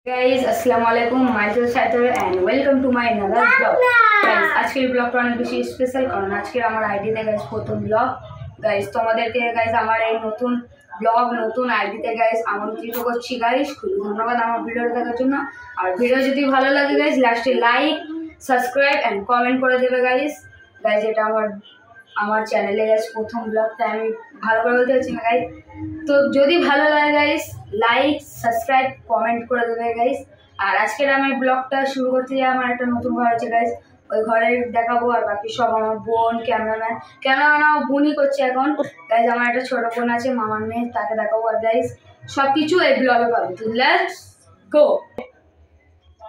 Guys, Assalamualaikum. Myself Saiter and welcome to my another vlog. Guys, আজকের ব্লগটা অনেক বেশি স্পেশাল কারণ আজকে আমার আইডিতে গাইস প্রথম ব্লগ। গাইস তোমাদেরকে গাইস আমার এই নতুন ব্লগ নতুন আইডিতে গাইস আমন্ত্রিত করছি গাইস। খুবই ধন্যবাদ আমার ভিডিওটা দেখার জন্য। আর ভিডিও যদি ভালো লাগে গাইস লাস্টে লাইক, সাবস্ক্রাইব এন্ড কমেন্ট করে দেবে গাইস। গাইস এটা আমার চ্যানেলে গাইস প্রথম ব্লগটা আমি ভালো করে বলতে চাচ্ছি না গাইস। তো যদি ভালো লাগে গাইস লাইক সাবস্ক্রাইব কমেন্ট করে দেবে গাইস। আর আজকের আমি ব্লগটা শুরু করতে যাই আমার একটা নতুন ঘর আছে গাইস, ওই ঘরে দেখাবো। আর বাকি সব আমার বোন ক্যামেরাম্যান আমার বোনই করছে এখন গাইস। আমার একটা ছোট বোন আছে মামার মেয়ে, তাকে দেখাবো। আর গাইস সব কিছু এই ব্লগে পাবে। তো লেটস গো।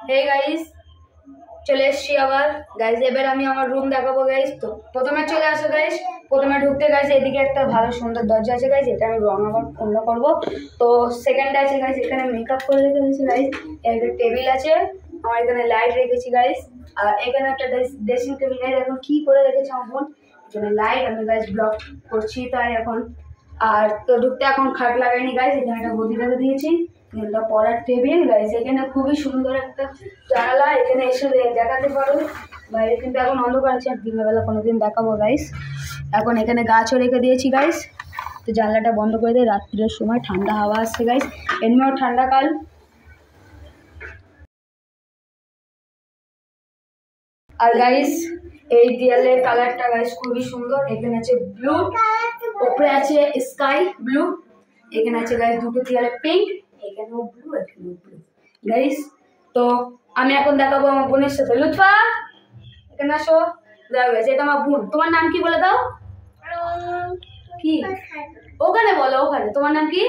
হে গাইস চলে এসছি আবার গাইস। এবার আমি আমার রুম দেখাবো গাইস। তো প্রথমে চলে আসো গাইস, প্রথমে ঢুকতে গাইস এদিকে একটা ভালো সুন্দর দরজা আছে গাইস, এটা আমি রং আবার অন্য করবো। তো সেকেন্ডে আছে গাইস এখানে মেকআপ করে রেখেছি গাইস। একটা টেবিল আছে, আমার এখানে লাইট রেখেছি গাইস। আর এখানে একটা ড্রেসিং টেবিল গাইস, এখন কি করে রেখেছি আমার বোন, এখানে লাইট। আমি গাইস ব্লগ করছি তাই এখন। আর তো ঢুকতে এখন খাট লাগাইনি গাইস, এখানে একটা গদি রেখে দিয়েছি, এটা পড়ার টেবিল গাইস। এখানে খুবই সুন্দর একটা জানালা, এখানে এসে দেখাতে পারো। বাইরে কিন্তু এখন অন্ধকার আছে, দিনের বেলা কোনোদিন দেখাবো গাইস। এখন এখানে গাছও রেখে দিয়েছি গাইস। তো জানলাটা বন্ধ করে দিয়ে, রাত্রির সময় ঠান্ডা হাওয়া আসছে গাইস, এমনিও ঠান্ডাকাল। আর গাইস এই দেয়ালের কালারটা গাইস খুবই সুন্দর। এখানে আছে ব্লু, উপরে আছে স্কাই ব্লু, এখানে আছে গাইস দুটো দেয়ালে পিঙ্ক, এখানেও ব্লু এখানেও ব্লু গাইস। তো আমি এখন দেখাবো আমার বোনের সাথে। লুৎফা এখানে আসো। দাও গাইস এটা আমার বোন। তোমার নাম কি বলে দাও? কি ওখানে বলো, ওখানে তোমার নাম কি?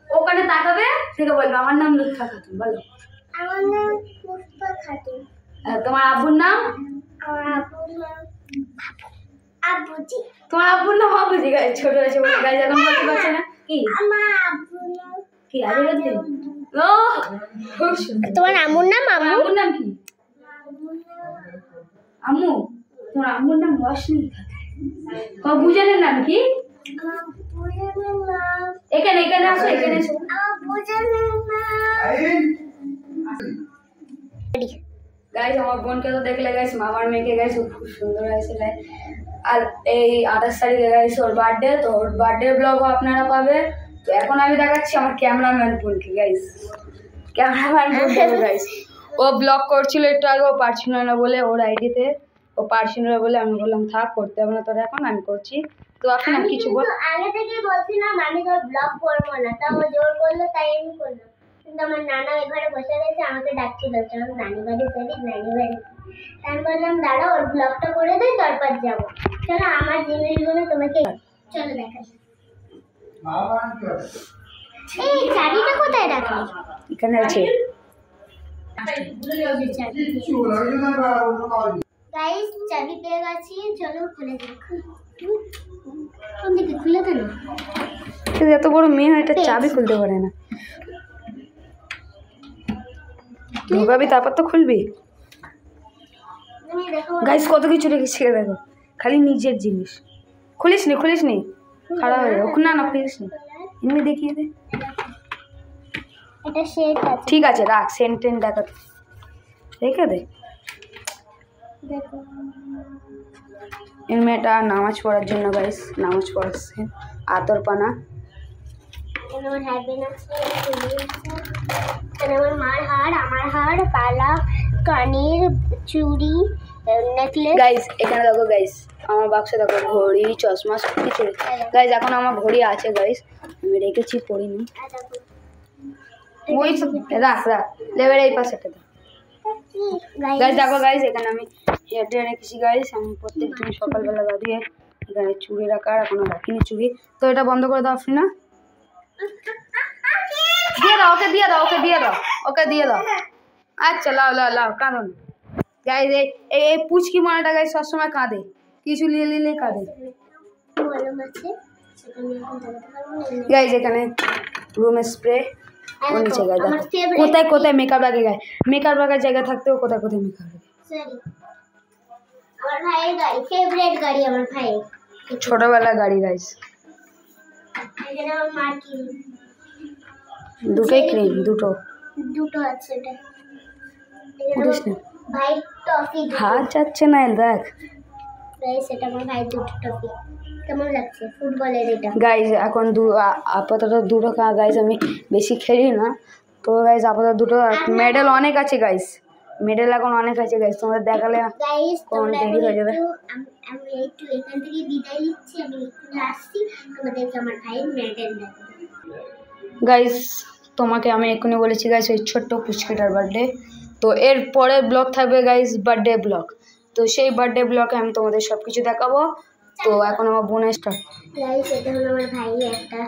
ওখানে তাকাবে থেকে বলবে আমার নাম লুৎফা খাতুন। বলো আমার নাম লুৎফা খাতুন। তোমার আব্বুর নাম? আমার আব্বুর নাম আব্বুজি। তোমার আব্বুর নাম আব্বুজি গাইস। ছোট আছে বলে গাইস এখন বলতে পারছে না। কি আমার আব্বুর নাম কি আগে বলতে? ও খুব সুন্দর। তোমার আম্মুর নাম আম্মু? আম্মুর নাম কি? আম্মু। তোমার আম্মুর নাম রশনি খাতুন। তোমার বুঝানের নাম কি? আমার বুঝানের নাম এখানে এখানে আসো, এখানে এসো। আমার বুঝানের নাম গাইস আমার বোনকে তো দেখলে গাইস, মামার মেয়েকে গাইস খুব সুন্দর হয়েছে গাইস। আর এই 28 তারিখে গাইস ওর বার্থডে, তো ওর বার্থডে ব্লগও আপনারা পাবে। তো এখন আমি দেখাচ্ছি আমার ক্যামেরাম্যান বোনকে গাইস। ক্যামেরাম্যান বোনকে গাইস ও ব্লগ করছিল একটু আগে, ও পারছিল না বলে ওর আইডিতে, ও পারছিল না বলে আমি বললাম থাক করতে হবে না তোরা, এখন আমি করছি। তো এখন আমি কিছু বল, আগে থেকেই বলছিলাম আমি তোর ব্লগ করবো না, তাও জোর করলো তাই আমি করলাম। কিন্তু আমার নানা এবারে বসে রয়েছে, আমাকে ডাকছিল চলো নানি বাড়ি চলি, নানি বাড়ি। আমি বললাম দাঁড়া ওর ব্লগটা করে দে তারপর যাবো। চলো আমার জিনিসগুলো তোমাকে চলো দেখা। এই চাবিটা কোথায় রাখলি? এখানে আছে। গাইস চাবি পেয়ে গেছি, চলো খুলে দেখো। কোন দিকে খুলে দেন? এত বড় মেয়ে এটা চাবি খুলতে পারে না। ঢোকাবি তারপর তো খুলবি। তুমি দেখো গাইস কত কিছু রেখেছি দেখো, খালি নিজের জিনিস। খুলিস নি খারাপ হয়ে যাবে না, খুলিস নি, এমনি দেখিয়ে দে। এটা সেট আছে, ঠিক আছে রাখ, সেন্টেন দেখাতে রেখে দে। দেখো এর মেয়েটা নামাজ পড়ার জন্য গাইস, নামাজ পড়াচ্ছে আতরপানা। আমার হাজবেন্ড আছে, আমার মার হার, আমার হার, পালা, কানের চুড়ি, নেকলেস। গাইস এখানে দেখো গাইস আমার বাক্সে দেখো ঘড়ি চশমা সব কিছু গাইস। এখন আমার ঘড়ি আছে গাইস, আমি রেখেছি পড়িনি। ওই রাখ লেবার এই পাশেটা দাও গাইস। দেখো গাইস এখানে আমি হেয়ারটা রেখেছি গাইস। আমি প্রত্যেকদিন সকালবেলা দাঁড়িয়ে এখানে চুড়ি রাখার, এখনো রাখিনি চুড়ি। তো এটা বন্ধ করে দাও আফরিনা, ওকে দিয়ে দাও। আচ্ছা লাও কাঁদো না গাইস। এই পুচকি মানাটা গাইস সবসময় কাঁদে, কিছু নিলে কাঁদে গাইস। এখানে রুম স্প্রে নিচে গায়ে দেখো কোথায় কোথায় মেকআপ লাগে গায়ে, মেকআপ লাগার জায়গা থাকতেও কোথায় কোথায় মেকআপ লাগে। আমার ভাইয়ের গাড়ি, ফেভারিট গাড়ি আমার ভাইয়ের, ছোটবেলার গাড়ি গাইস। এখানে আমার মার কি দুটোই ক্রিম, দুটো দুটো আছে এটা উঠিস না, ভাই টফি হাত যাচ্ছে না দেখ গাইস এটা আমার ভাই দুটো টফি কেমন লাগছে ফুটবলের এটা গাইজ। এখন আপাতত দুটো গাইজ, আমি বেশি খেলি না তো গাইজ, আপাতত দুটো। মেডেল অনেক আছে গাইজ, মেডেল এখন অনেক আছে গাইজ, তোমরা দেখালে গাইস কোন তোমরা দেরি হয়ে যাবে। আমি একটু এখান থেকে বিদায় নিচ্ছি, আমি এক্ষুনি আসছি, তোমাদেরকে আমার ভাইয়ের মেডেল দেখাবো। গাইজ তোমাকে আমি এক্ষুনি বলেছি গাইজ, ওই ছোট্ট পুচকিটার বার্থডে, তো এর পরের ব্লগ থাকবে গাইজ বার্থডে ব্লগ, তো সেই বার্থডে ব্লগে আমি তোমাদের সব কিছু দেখাবো। তো এখন আমার বোনের স্টার্ট। গাইস এটা হলো আমার ভাই একটা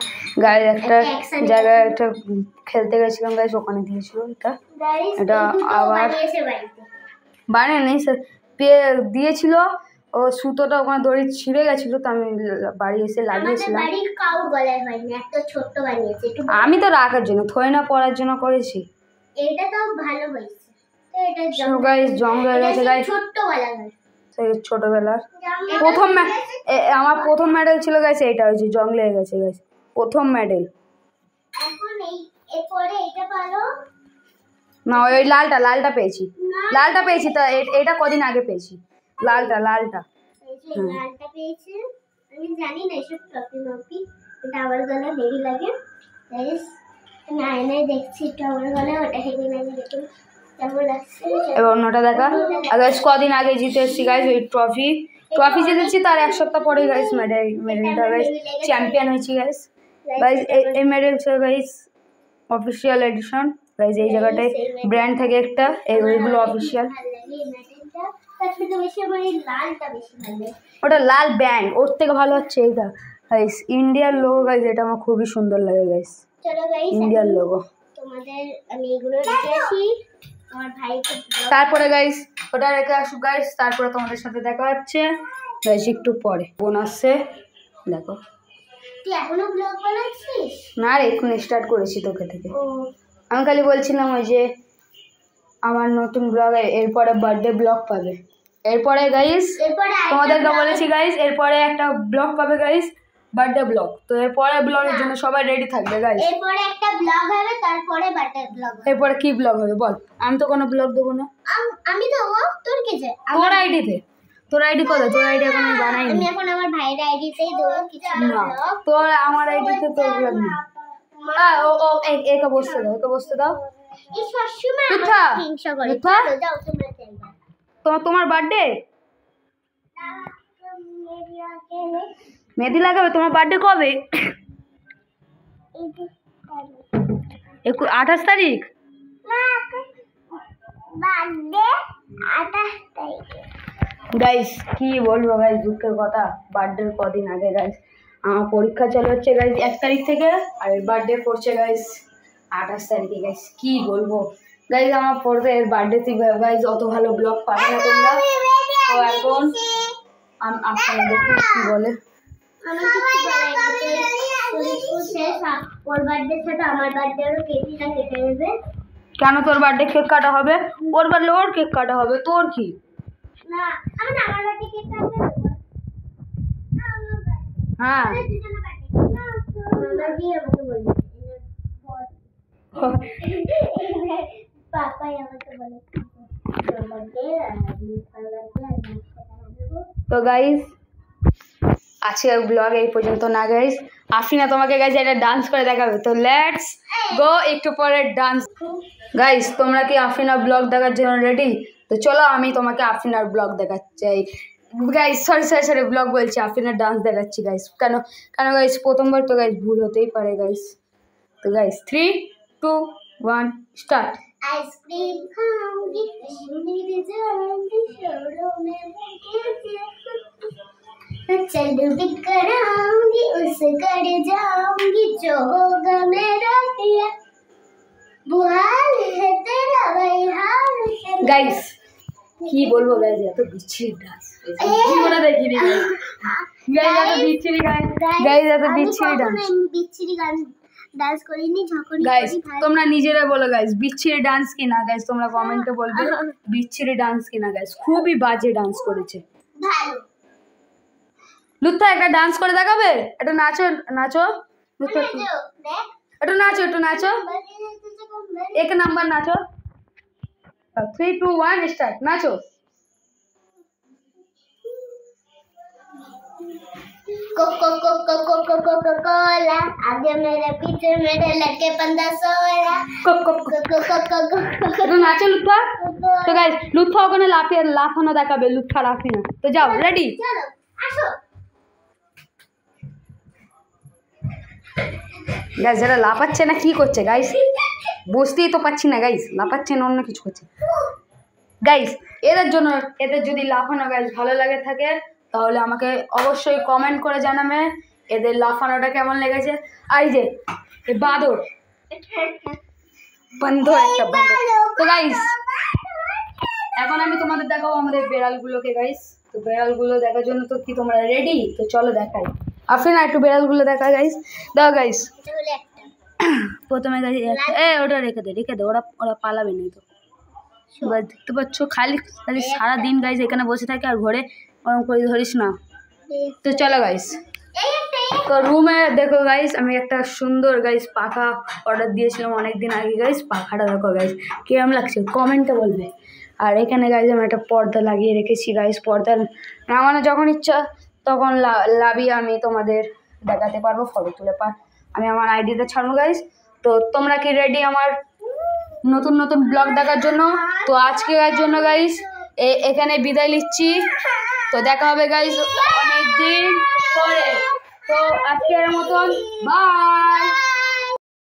গাইজ একটা জায়গায় একটা খেলতে গেছিলাম গাইজ, ওখানে দিয়েছিল এটা। গাইস এটা আবার বানিয়েছে বাড়িতে বানিয়ে নেই স্যার, পেয়ে দিয়েছিল, ও সুতোটা ওখানে দড়ি ছিঁড়ে গেছিলো, তো আমি বাড়ি এসে আমাদের লাগিয়েছিলাম। বাড়ির কাউ গলায় হয়নি, এত ছোট্ট বানিয়েছে একটু আমি তো রাখার জন্য, থই না পড়ার জন্য করেছি। এটা তো ভালো হয়েছে, তো এটা গাইজ জং হয়ে গেছে গাইজ, ছোট্ট গলা হয় সেই ছোটবেলার প্রথম আমার প্রথম মেডেল ছিল গাইছে, এইটা হয়েছে জং লেগে গেছে গাইজ, প্রথম মেডেল। এখন এরপরে এটা পালো না ওই লালটা পেয়েছি, লালটা পেয়েছি, তা এটা কদিন আগে পেয়েছি, লালটা লালটা পেয়েছে। আমি জানি না এসব টপি মপি, এটা আমার গলা হেভি লাগে গাইস, আমি আয়নায় দেখছি এটা আমার গলা, ওটা হেভি লাগে, দেখুন কেমন লাগছে। এবার অন্যটা দেখা। আর গাইজ কদিন আগে জিতে এসেছি গাইজ ওই ট্রফি জিতেছি, তার এক সপ্তাহ পরে গাইজ মেডেলটা গাইজ চ্যাম্পিয়ন হয়েছি গাইজ। গাইজ এই মেডেল ছিল গাইজ অফিসিয়াল এডিশন গাইজ, এই জায়গাটায় ব্র্যান্ড থেকে একটা, এইগুলো অফিসিয়াল। ওটা লাল ব্যান্ড, ওর থেকে ভালো হচ্ছে এইটা গাইজ, ইন্ডিয়ার লোগো গাইজ, এটা আমার খুবই সুন্দর লাগে গাইজ, চলো গাইস ইন্ডিয়ার লোগো। তোমাদের আমি এগুলো রেখে আসি, আমার ভাইকে তারপরে গাইস ওটা রেখে আসুক গাইস, তারপরে তোমাদের সাথে দেখা হচ্ছে গাইস একটু পরে। বোন আসছে দেখো। তুই এখনো ব্লগ বানাচ্ছিস? না রে, এখন স্টার্ট করেছি তোকে থেকে। ও আমি খালি বলছিলাম ওই যে আমার নতুন ব্লগ, এরপরে বার্থডে ব্লগ পাবে, এরপরে গাইস তোমাদেরকে বলেছি গাইস, এরপরে একটা ব্লগ পাবে গাইস, বার্থডে ব্লগ। তো এরপরে ব্লগের জন্য সবাই রেডি থাকবে গাইস। এরপরে একটা ব্লগ হবে, তারপরে বার্থডে ব্লগ হবে। এরপরে কি ব্লগ হবে বল? আমি তো কোনো ব্লগ দেবো না। আমি দেবো, তোর কি যে? তোর আইডিতে, তোর আইডি কোথায়? তোর আইডি এখন আমি বানাইনি। আমি এখন আমার ভাইয়ের আইডিতেই দেবো কিছু না, ব্লগ। তোর আমার আইডিতে তোর ব্লগ নেই। ও একা বসতে দাও, একা বসতে দাও। এই সবসময় মিথ্যা, আমাকে হিংসা করে। মিথ্যা। চলো যাও তোমরা চাইবা। তোমার বার্থডে মেহেদি লাগাবে? তোমার বার্থডে কবে? 28 তারিখ। বার্থডে 28 তারিখে। গাইস কি বলবো গাইস, দুঃখের কথা, বার্থডের কদিন আগে গাইস আমার পরীক্ষা চালু হচ্ছে গাইস 1 তারিখ থেকে, আর এর বার্থডে পড়ছে গাইস 28 তারিখে। গাইস কি বলবো গাইস, আমার পড়তে এর বার্থডে থেকে গাইস অত ভালো ব্লগ পাবে না তোমরা। তো এখন আপনারা দেখুন কি বলে। আমি কিছু বলাই, ওর বার্থডে সাথে আমার বার্থডেরও কেকটা কেটে দেবে। কেন তোর বার্থডে কেক কাটা হবে? ওর বার্থডে ওর কেক কাটা হবে, তোর কি? না আমি আমার বার্থডে কেক কাটতে দেবো। হ্যাঁ পাপাই আমাকে বলে তো গাইস আজকের ব্লগ এই পর্যন্ত না গাইস। আফরিনা তোমাকে গাইস এটা ডান্স করে দেখাবে, তো লেটস গো, একটু পরে ডান্স। গাইস তোমরা কি আফরিনা ব্লগ দেখার জন্য রেডি? তো চলো আমি তোমাকে আফরিনার ব্লগ দেখাচ্ছি গাইস, সরি ব্লগ বলছি, আফরিনার ডান্স দেখাচ্ছি গাইস। কেন গাইস প্রথমবার তো গাইস ভুল হতেই পারে গাইস। তো গাইস 3, 2, 1 স্টার্ট। आइसक्रीम खाऊंगी कश्मीर जाऊंगी शोरों में चल बिकर आऊंगी उस घर जाऊंगी जो होगा मेरा दिया बुहाल है तेरा वही हाल है। गाइस কি বলবো গাইস, এত বিচ্ছিরি ডান্স জীবনে দেখিনি গাইস, এত বিচ্ছিরি গাইস, এত বিচ্ছিরি ডান্স, বিচ্ছিরি গান ডান্স করিনি যখন গাইস তোমরা নিজেরা বলো গাইস বিচ্ছিরি ডান্স কিনা গাইস, তোমরা কমেন্টে বলবে বিচ্ছিরি ডান্স কিনা গাইস, খুবই বাজে ডান্স করেছে। ভালো লুত্থা একটা ডান্স করে দেখাবে, একটা নাচো লুত্থা। দেখ একটু নাচো, একটু নাচো, 1 নাম্বার নাচো। 3 2 1 স্টাर्ट, नाचो। कोला आगे मेरे पीछे मेरे लड़के 15-16 तो नाचो लुत्फा। तो गाइस लुत्फा ওখানে লাফানো দেখাবে, লুৎফা লাফি না। তো যাও, রেডি? চলো আসো। গাইস যারা লাফাচ্ছে না কি করছে গাইস, বুঝতেই তো পাচ্ছি না গাইস, লাফাচ্ছে না অন্য কিছু করছে গাইস। এদের জন্য, এদের যদি লাফানো গাইস ভালো লাগে থাকে তাহলে আমাকে অবশ্যই কমেন্ট করে জানাবে এদের লাফানোটা কেমন লেগেছে। আর এই যে এই বাঁদর বন্ধ, একটা বাঁদর। তো গাইস এখন আমি তোমাদের দেখাবো আমাদের বেড়ালগুলোকে গাইস। তো বেড়ালগুলো দেখার জন্য তো কি তোমরা রেডি? তো চলো দেখাই। আফরিনা একটু বেড়ালগুলো দেখা গাইস, দাও গাইস। এটা হলো একটা। প্রথমে গাইস ওটা রেখে দে, ওরা ওরা পালাবে না। তো এবার দেখতে পাচ্ছ খালি খালি সারাদিন গাইস এখানে বসে থাকে আর ঘরে ওরকম করে ধরিস না। তো চলো গাইস, তো রুমে দেখো গাইস আমি একটা সুন্দর গাইস পাখা অর্ডার দিয়েছিলাম অনেক দিন আগে গাইস। পাখাটা দেখো গাইস কিরম লাগছে কমেন্টে বলবে। আর এখানে গাইস আমি একটা পর্দা লাগিয়ে রেখেছি গাইস। পর্দা নামানো যখন ইচ্ছা তখন লাভিয়ে আমি তোমাদের দেখাতে পারবো, ফটো তুলে আমি আমার আইডিতে ছাড়বো গাইস। তো তোমরা কি রেডি আমার নতুন নতুন ব্লগ দেখার জন্য? তো আজকের জন্য গাইস এখানে বিদায় নিচ্ছি। তো দেখা হবে গাইস অনেক দিন পরে। তো আজকের মতন বাই।